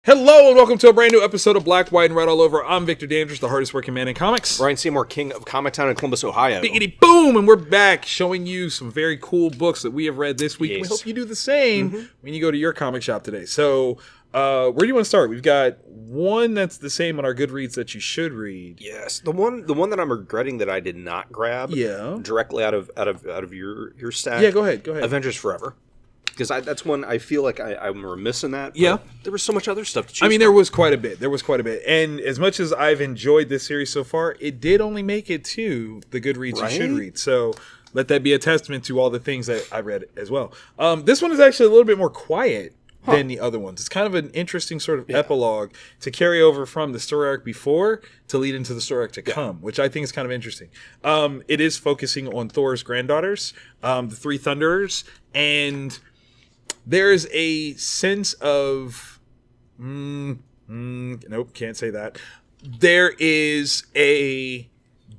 Hello and welcome to a brand new episode of Black, White, and Red All Over. I'm Victor Dandridge, the hardest working man in comics. Ryan Seymour, king of Comic Town in Columbus, Ohio. Biggity boom! And we're back showing you some very cool books that we have read this week. Yes. And we hope you do the same when you go to your comic shop today. So, where do you want to start? We've got one that's the same on our Goodreads that you should read. Yes, the one that I'm regretting that I did not grab. Yeah. Directly out of your stack. Yeah, go ahead. Avengers Forever. Because that's one I feel like I'm remiss in that. Yeah. There was so much other stuff to choose from. There was quite a bit. And as much as I've enjoyed this series so far, it did only make it to the Goodreads you should read. So let that be a testament to all the things that I read as well. This one is actually a little bit more quiet than the other ones. It's kind of an interesting sort of epilogue to carry over from the story arc before to lead into the story arc to come, which I think is kind of interesting. It is focusing on Thor's granddaughters, the Three Thunderers, and there's a sense of nope, can't say that. There is a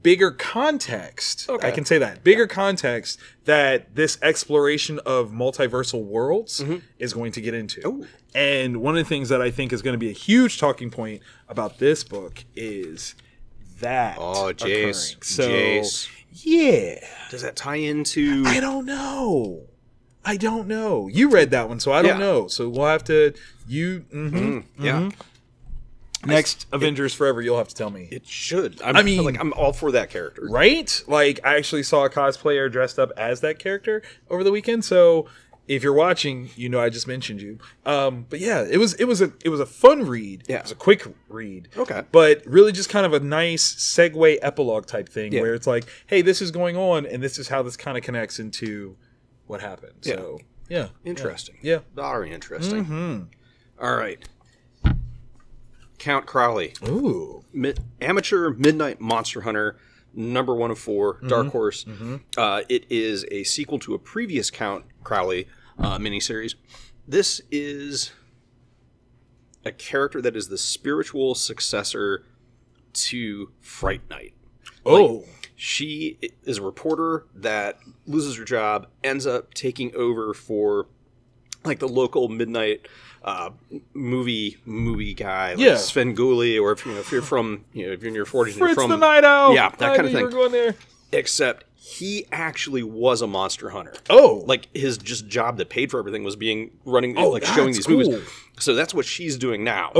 bigger context. Okay. I can say that. Bigger context that this exploration of multiversal worlds is going to get into. Ooh. And one of the things that I think is going to be a huge talking point about this book is that Jace. So, Jace. Yeah. Does that tie into... I don't know. You read that one, so I don't know. So we'll have to... Yeah. Next Avengers Forever, you'll have to tell me. It should. I'm all for that character. Right? Like, I actually saw a cosplayer dressed up as that character over the weekend, so if you're watching, you know I just mentioned you. But yeah, it was a fun read. Yeah. It was a quick read. Okay. But really just kind of a nice segue epilogue type thing where it's like, hey, this is going on, and this is how this kind of connects into what happened. So, yeah. Interesting. Yeah. Very interesting. All right. Count Crowley. Ooh. Amateur Midnight Monster Hunter, number 1 of 4, Dark Horse. It is a sequel to a previous Count Crowley miniseries. This is a character that is the spiritual successor to Fright Night. She is a reporter that loses her job, ends up taking over for like the local midnight movie guy, like Sven Gulli, or if you're from if you're in your 40s and you're from the Night Owl, that kind of thing. You were going there. Except he actually was a monster hunter. Like his just job that paid for everything was showing these movies. So that's what she's doing now.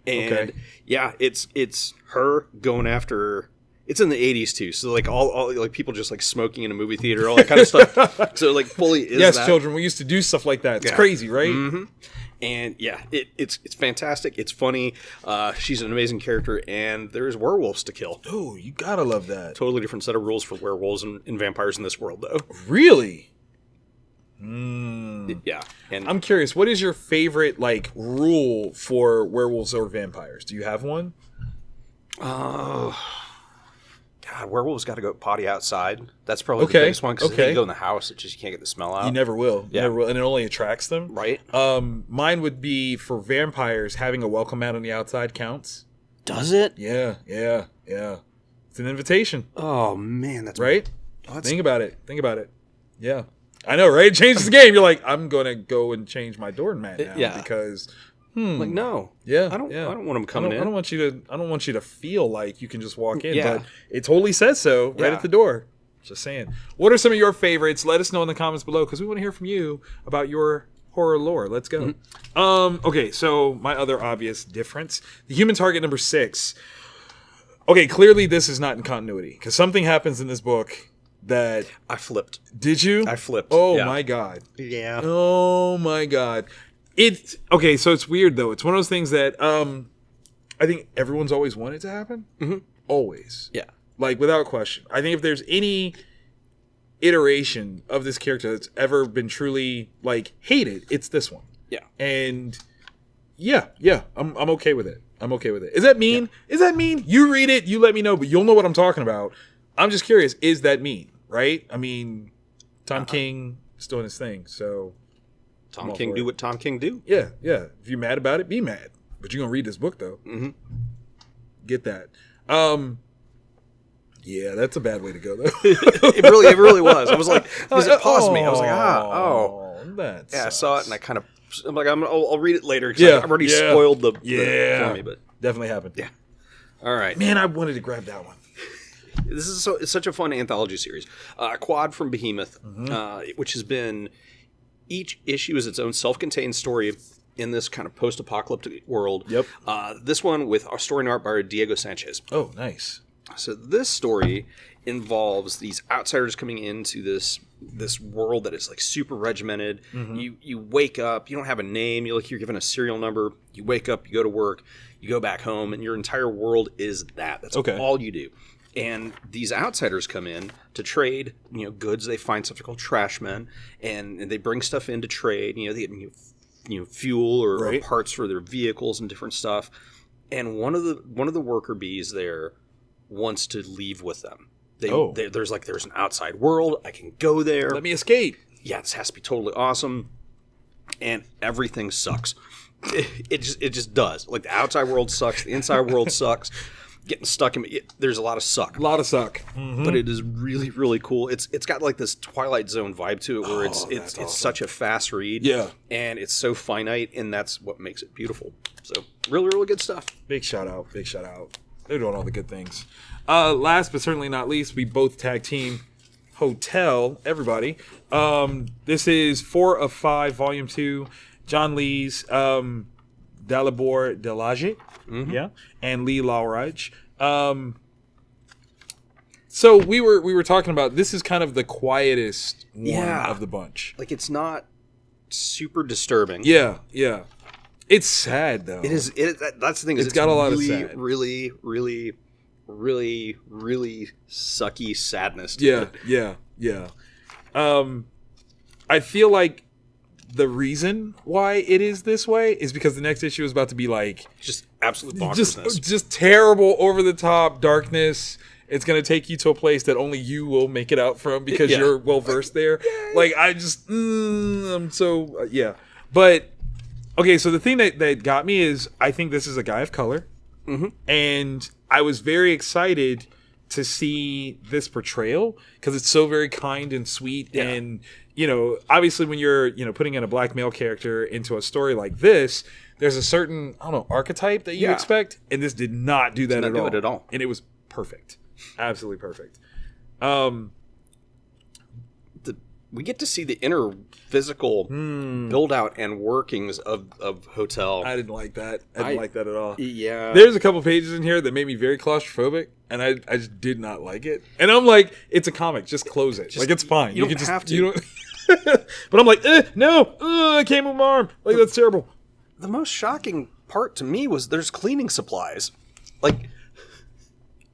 And it's her going after. It's in the 80s too, so like all like people just like smoking in a movie theater, all that kind of stuff. So like fully is that. Children, we used to do stuff like that. It's crazy, right? And it's fantastic. It's funny. She's an amazing character, and there's werewolves to kill. Oh, you gotta love that. Totally different set of rules for werewolves and vampires in this world, though. Really? Yeah. And I'm curious, what is your favorite like rule for werewolves or vampires? Do you have one? God, werewolves got to go potty outside. That's probably the biggest one, because if you go in the house, it's just you can't get the smell out. You never will. And it only attracts them. Right. Mine would be for vampires, having a welcome mat on the outside counts. Does it? Yeah. It's an invitation. Oh, man, that's... Right? Think about it. Yeah. I know, right? It changes the game. You're like, I'm going to go and change my doormat now because... Like, no. Yeah. I don't want them coming in. I don't want you to feel like you can just walk in, but it totally says so right at the door. Just saying. What are some of your favorites? Let us know in the comments below, because we want to hear from you about your horror lore. Let's go. Okay, so my other obvious difference, the Human Target number 6. Okay, clearly this is not in continuity, because something happens in this book that... I flipped. Did you? I flipped. Oh, my God. Yeah. Oh, my God. So it's weird though. It's one of those things that I think everyone's always wanted to happen. Always. Yeah. Like without question. I think if there's any iteration of this character that's ever been truly like hated, it's this one. Yeah. And I'm okay with it. Is that mean? Yeah. Is that mean? You read it, you let me know, but you'll know what I'm talking about. I'm just curious, is that mean? Right? I mean, Tom King is doing his thing, so Tom King do what Tom King do. Yeah. If you're mad about it, be mad. But you're going to read this book, though. Get that. Yeah, that's a bad way to go, though. it really was. I was like, because it paused me. I was like, that I saw it, and I kind of I'm like, I'll read it later because I've already spoiled the for me. But definitely happened. Yeah. All right. Man, I wanted to grab that one. This is it's such a fun anthology series. Quad from Behemoth, which has been, each issue is its own self-contained story in this kind of post-apocalyptic world. Yep. This one with a story and art by Diego Sanchez. Oh, nice. So this story involves these outsiders coming into this world that is like super regimented. You wake up, you don't have a name, you're given a serial number. You wake up, you go to work, you go back home, and your entire world is that. That's all you do. And these outsiders come in to trade, goods. They find something called trash men, and they bring stuff in to trade. They get fuel or parts for their vehicles and different stuff. And one of the worker bees there wants to leave with them. There's an outside world. I can go there. Let me escape. Yeah, this has to be totally awesome. And everything sucks. It just does. Like the outside world sucks. The inside world sucks. Getting stuck in there's a lot of suck. But it is really, really cool. It's got like this Twilight Zone vibe to it where it's awesome. Such a fast read. Yeah. And it's so finite, and that's what makes it beautiful. So really, really good stuff. Big shout out. They're doing all the good things. Last but certainly not least, we both tag team Hotell, everybody. This is 4 of 5, Volume 2. John Lee's Dalibor Delage. Yeah, and Lee Laurage. So we were talking about, this is kind of the quietest one of the bunch. Like, it's not super disturbing. Yeah. It's sad though. It is. That's the thing. It's got a lot of sad. Really, really, really, really sucky sadness to it. Yeah. I feel like the reason why it is this way is because the next issue is about to be like just absolute bonkersness. Just terrible, over the top darkness. It's going to take you to a place that only you will make it out from because you're well versed there. Like, I just I'm so But okay, so the thing that got me is, I think this is a guy of color. And I was very excited to see this portrayal because it's so very kind and sweet. And obviously when you're putting in a black male character into a story like this, there's a certain archetype that you expect, and this did not do that at all. And it was perfect. Absolutely perfect. We get to see the inner physical build out and workings of Hotell. I didn't like that. I didn't like that at all. Yeah. There's a couple pages in here that made me very claustrophobic, and I just did not like it. And I'm like, it's a comic. Just close it. Like, it's fine. You don't have to. You don't... But I'm like, no. I can't move my arm. Like, that's terrible. The most shocking part to me was there's cleaning supplies. That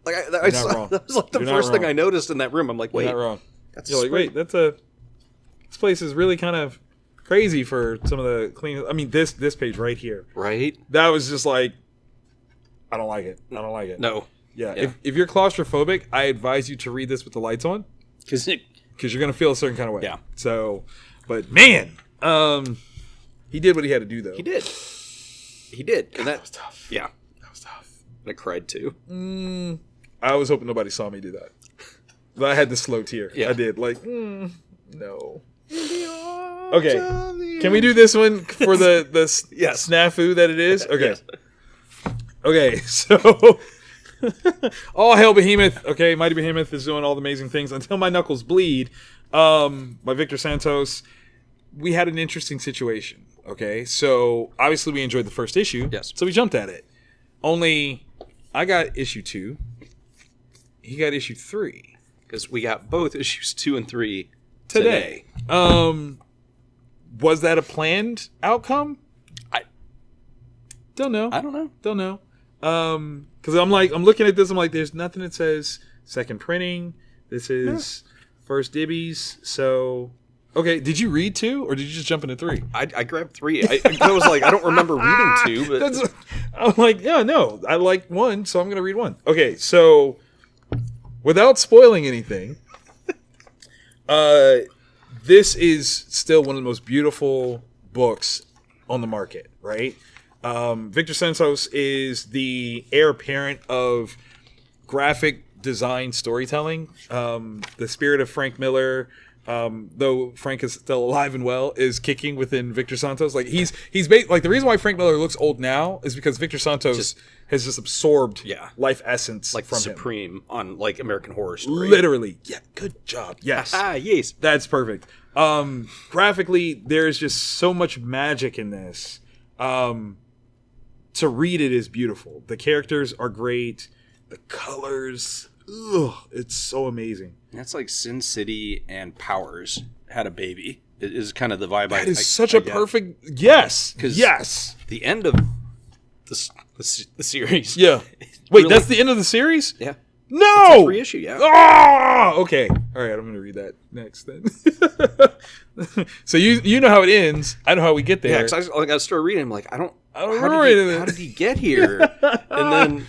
was like the first thing I noticed in that room. I'm like, wait. You're not wrong. You're like, wait, this place is really kind of crazy for some of the cleaning. I mean, this page right here. Right? That was just like, I don't like it. No. Yeah. If you're claustrophobic, I advise you to read this with the lights on. Because you're going to feel a certain kind of way. Yeah. So, but man, he did what he had to do, though. He did. And that was tough. Yeah. That was tough. And I cried, too. I was hoping nobody saw me do that. But I had the slow tear. Yeah. I did. Like, no. Okay. Can we do this one for the snafu that it is? Okay. Yes. Okay, so all hail Behemoth. Okay, Mighty Behemoth is doing all the amazing things. Until My Knuckles Bleed, by Victor Santos. We had an interesting situation. Okay, so obviously we enjoyed the first issue. Yes. So we jumped at it. Only I got issue 2. He got issue 3. Because we got both issues 2 and 3 today. Was that a planned outcome? I don't know. Don't know. Because I'm looking at this. I'm like, there's nothing that says second printing. This is first dibbies. So, okay. Did you read 2 or did you just jump into 3? I grabbed 3. I was like, I don't remember reading 2, but I'm like, yeah, no. I like 1, so I'm gonna read 1. Okay, so without spoiling anything. This is still one of the most beautiful books on the market, right? Victor Santos is the heir apparent of graphic design storytelling. The spirit of Frank Miller, though Frank is still alive and well, is kicking within Victor Santos. Like like the reason why Frank Miller looks old now is because Victor Santos has just absorbed life essence like from Supreme him. On like American Horror Story. Literally. Yeah, good job. Yes. Yes. That's perfect. Graphically, there's just so much magic in this. To read it is beautiful. The characters are great. The colors, it's so amazing. That's like Sin City and Powers had a baby. It is kind of the vibe. That is such a perfect yes. Yes, the end of the series. Yeah. Wait, that's the end of the series? Yeah. No. It's a reissue. Yeah. Oh, okay. All right. I'm going to read that next then. So you know how it ends. I know how we get there. Yeah. Because I started reading. I'm like, I don't remember how did he get here? And then.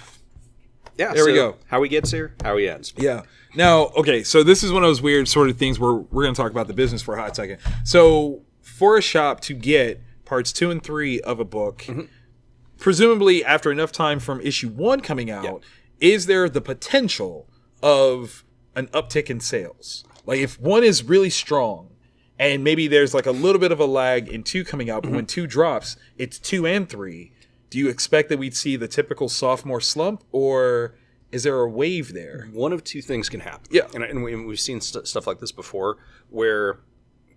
Yeah, there we go. How he gets here, how he ends. Yeah. Now, okay, so this is one of those weird sort of things where we're going to talk about the business for a hot second. So, for a shop to get parts 2 and 3 of a book, presumably after enough time from issue 1 coming out, is there the potential of an uptick in sales? Like, if 1 is really strong, and maybe there's like a little bit of a lag in 2 coming out, but when 2 drops, it's 2 and 3. Do you expect that we'd see the typical sophomore slump, or is there a wave there? One of two things can happen. Yeah. And we've seen stuff like this before where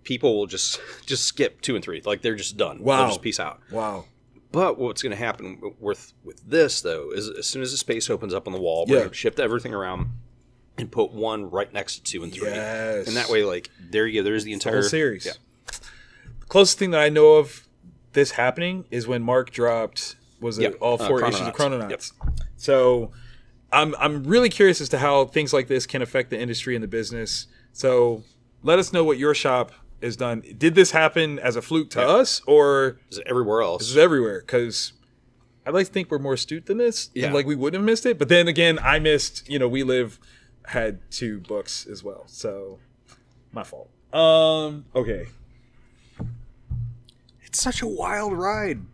people will just skip 2 and 3. Like, they're just done. Wow. They'll just peace out. Wow. But what's going to happen with this, though, is as soon as the space opens up on the wall, we're going to shift everything around and put 1 right next to 2 and 3. Yes. And that way, like, there you go. There's the entire whole series. Yeah. The closest thing that I know of this happening is when Mark dropped... all 4 issues of Chrononauts. Yep. So I'm really curious as to how things like this can affect the industry and the business. So let us know what your shop has done. Did this happen as a fluke to us, or is it everywhere else? This is everywhere, because I'd like to think we're more astute than this. Yeah. And like we wouldn't have missed it. But then again, I missed, We Live had 2 books as well. So my fault. Okay. It's such a wild ride.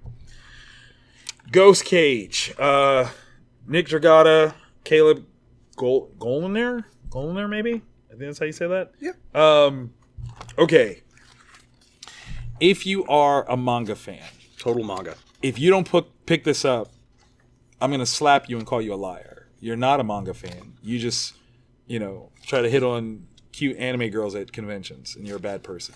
Ghost Cage, Nick Dragata, Caleb Goliner maybe? I think that's how you say that? Yeah. Okay. If you are a manga fan. Total manga. If you don't pick this up, I'm going to slap you and call you a liar. You're not a manga fan. You just, try to hit on cute anime girls at conventions, and you're a bad person.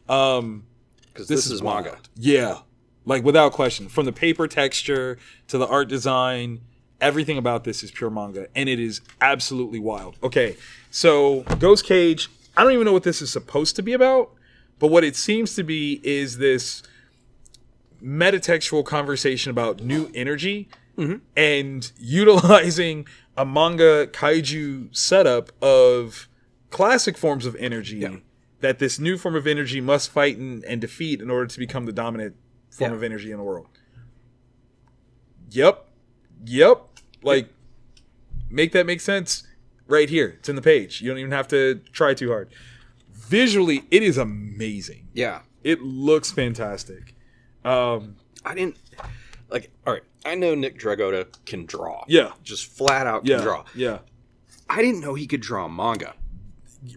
Because this is manga. Yeah. Like, without question. From the paper texture to the art design, everything about this is pure manga. And it is absolutely wild. Okay, so Ghost Cage, I don't even know what this is supposed to be about. But what it seems to be is this metatextual conversation about new energy and utilizing a manga kaiju setup of classic forms of energy that this new form of energy must fight and defeat in order to become the dominant form of energy in the world. Yep. Like, make that make sense right here. It's in the page. You don't even have to try too hard. Visually, it is amazing. Yeah. It looks fantastic. I didn't... Like, all right, I know Nick Dragota can draw. Yeah. Just flat out can draw. Yeah. I didn't know he could draw manga.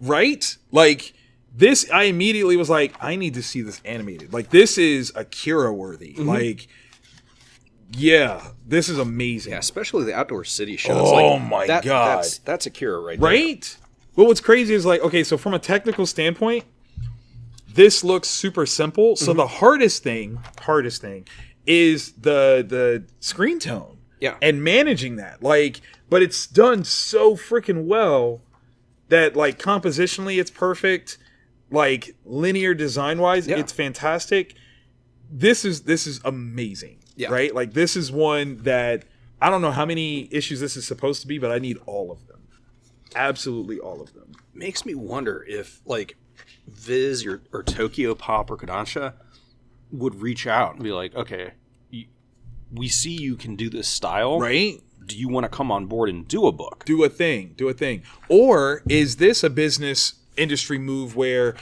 Right? Like... This, I immediately was like, I need to see this animated. Like, this is Akira worthy. Like, this is amazing. Yeah, especially the Outdoor City show. Oh, my God. That's Akira right there. Right? Well, what's crazy is, like, okay, so from a technical standpoint, this looks super simple. So the hardest thing is the screen tone. Yeah. And managing that. Like, but it's done so freaking well that, like, compositionally it's perfect. Like, linear design-wise, it's fantastic. This is amazing, right? Like, this is one that, I don't know how many issues this is supposed to be, but I need all of them. Absolutely all of them. Makes me wonder if, like, Viz or Tokyo Pop or Kodansha would reach out and be like, okay, we see you can do this style. Right? Do you want to come on board and do a book? Do a thing. Or is this a business industry move where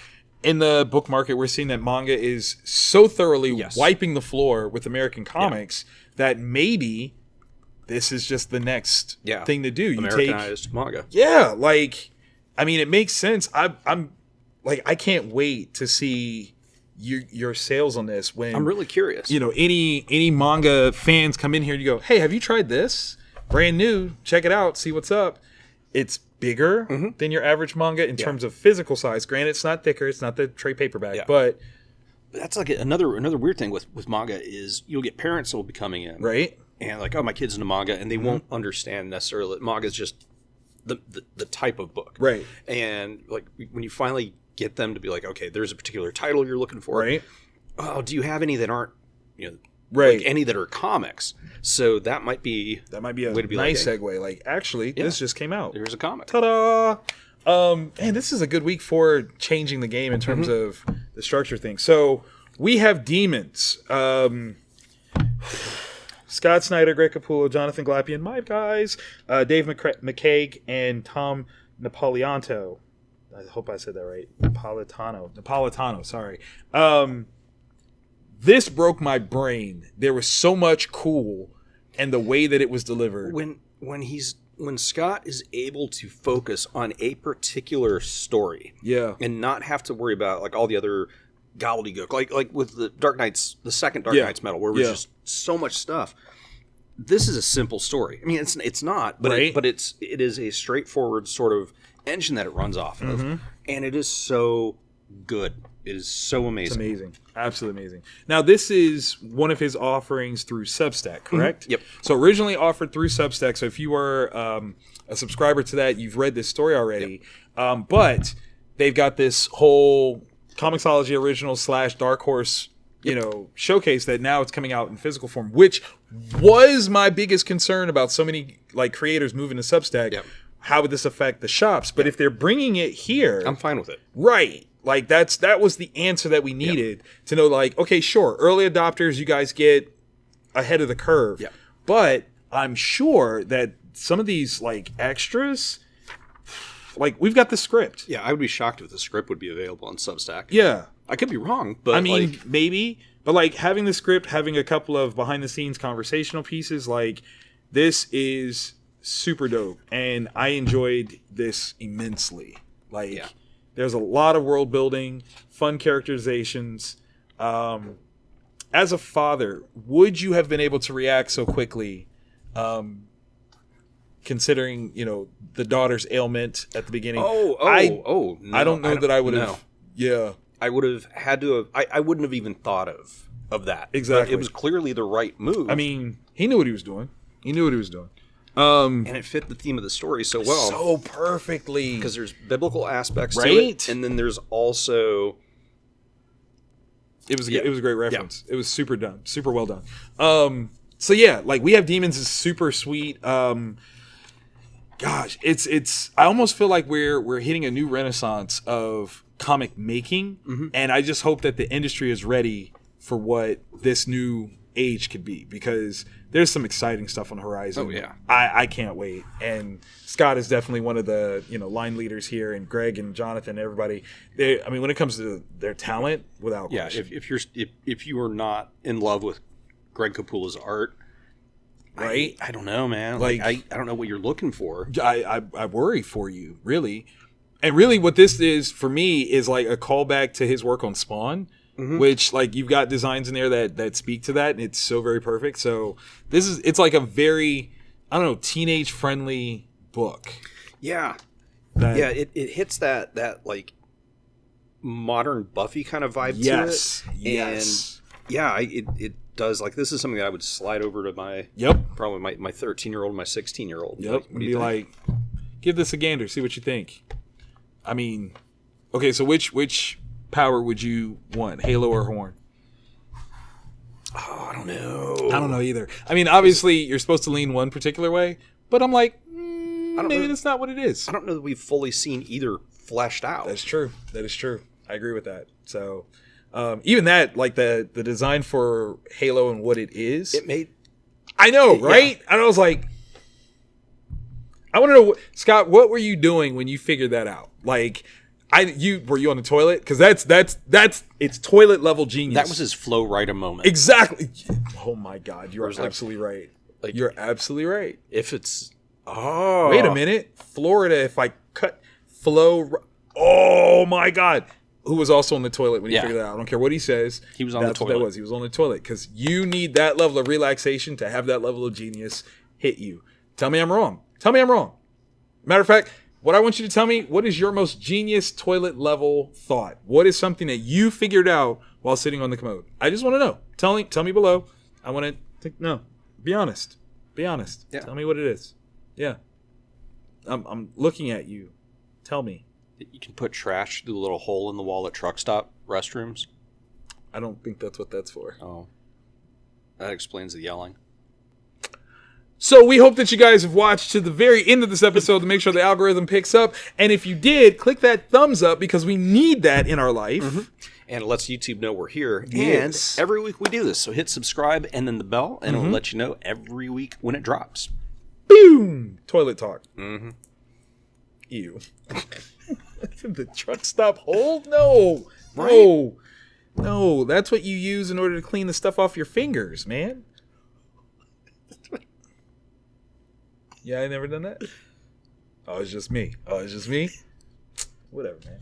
in the book market we're seeing that manga is so thoroughly wiping the floor with American comics that maybe this is just the next thing to do. Americanized manga. Yeah, like, I mean, it makes sense. I'm like I can't wait to see your sales on this. When I'm really curious. Any manga fans come in here and you go, hey, have you tried this? Brand new, check it out, see what's up. It's bigger than your average manga in terms of physical size. Granted, it's not thicker, it's not the trade paperback, but that's like another weird thing with manga is you'll get parents that will be coming in, right? And like, oh, my kid's into manga, and they won't understand necessarily that manga is just the type of book, right? And like when you finally get them to be like, okay, there's a particular title you're looking for, right? Oh, do you have any that aren't, right? Like any that are comics? So that might be a way to be nice like, segue. Like, actually, this just came out. There's a comic. Ta-da! Man, this is a good week for changing the game in terms of the structure thing. So we have Demons. Scott Snyder, Greg Capullo, Jonathan Glapian, my guys, Dave McCaig, and Tom Napolitanto. I hope I said that right. Napolitano, sorry. This broke my brain. There was so much cool, and the way that it was delivered. When Scott is able to focus on a particular story, and not have to worry about like all the other gobbledygook, like with the the second Dark Knight's Metal, where it was just so much stuff. This is a simple story. I mean, it's not, but it is a straightforward sort of engine that it runs off of, and it is so good. It is so amazing. It's amazing. Absolutely amazing. Now, this is one of his offerings through Substack, correct? Yep. So originally offered through Substack. So if you are a subscriber to that, you've read this story already. Yep. But they've got this whole Comixology original / Dark Horse, showcase that now it's coming out in physical form, which was my biggest concern about so many like creators moving to Substack. Yep. How would this affect the shops? But if they're bringing it here, I'm fine with it. Right. Like that was the answer that we needed to know, like, okay, sure, early adopters, you guys get ahead of the curve. Yeah. But I'm sure that some of these like extras, like we've got the script. Yeah, I would be shocked if the script would be available on Substack. Yeah. I could be wrong, but I mean, maybe. But like having the script, having a couple of behind the scenes conversational pieces, like this is super dope. And I enjoyed this immensely. Like there's a lot of world building, fun characterizations. As a father, would you have been able to react so quickly, considering the daughter's ailment at the beginning? No, I don't know that I would have. No. Yeah, I would have had to have. I wouldn't have even thought of that. Exactly. But it was clearly the right move. I mean, he knew what he was doing. And it fit the theme of the story so well. So perfectly. Because there's biblical aspects to Right? it. And then there's also... It was a great reference. Yeah. It was super done. Super well done. So yeah, like We Have Demons is super sweet. Gosh, it's I almost feel like we're hitting a new renaissance of comic making. And I just hope that the industry is ready for what this new age could be, because there's some exciting stuff on the horizon. Oh yeah, I can't wait. And Scott is definitely one of the line leaders here, and Greg and Jonathan, everybody. When it comes to their talent, without question. If you are not in love with Greg Capullo's art, right? I don't know, man. Like I don't know what you're looking for. I worry for you, really. And really, what this is for me is like a callback to his work on Spawn. Which, like, you've got designs in there that speak to that, and it's so very perfect. So it's like a very, I don't know, teenage friendly book. Yeah. It hits that like modern Buffy kind of vibe to it. Yes. And it does. Like, this is something that I would slide over to my probably my 13-year-old, my 16-year-old. Yep. And be like, give this a gander, see what you think. I mean, okay, so which power would you want, Halo or Horn? Oh, I don't know. I don't know either. I mean, obviously, you're supposed to lean one particular way, but I'm like, maybe that's not what it is. I don't know that we've fully seen either fleshed out. That's true. That is true. I agree with that. So, even that, like the design for Halo and what it is, it made. I know, right? Yeah. And I was like, I want to know, Scott, what were you doing when you figured that out? Like, were you on the toilet? Because that's it's toilet level genius. That was his Flow Rida moment. Exactly. Oh my God, you are absolutely right. Like, you're absolutely right. If it's wait a minute, Florida. If I cut Flow, Oh my God. Who was also on the toilet when he Yeah. figured that out. I don't care what he says. He was on the That's what toilet. that was. He was on the toilet because you need that level of relaxation to have that level of genius hit you. Tell me I'm wrong. Tell me I'm wrong. Matter of fact, what I want you to tell me, what is your most genius toilet level thought? What is something that you figured out while sitting on the commode? I just want to know. Tell me below. I want to know. Be honest. Be honest. Yeah. Tell me what it is. Yeah. I'm looking at you. Tell me. You can put trash through the little hole in the wall at truck stop restrooms. I don't think that's what that's for. Oh. That explains the yelling. So we hope that you guys have watched to the very end of this episode to make sure the algorithm picks up. And if you did, click that thumbs up because we need that in our life. Mm-hmm. And it lets YouTube know we're here. Yes. And every week we do this. So hit subscribe and then the bell, and it'll let you know every week when it drops. Boom! Toilet talk. Mm-hmm. Ew. The truck stop hole? No. Right? No. No, that's what you use in order to clean the stuff off your fingers, man. Yeah, I never done that. Oh, it's just me. Whatever, man.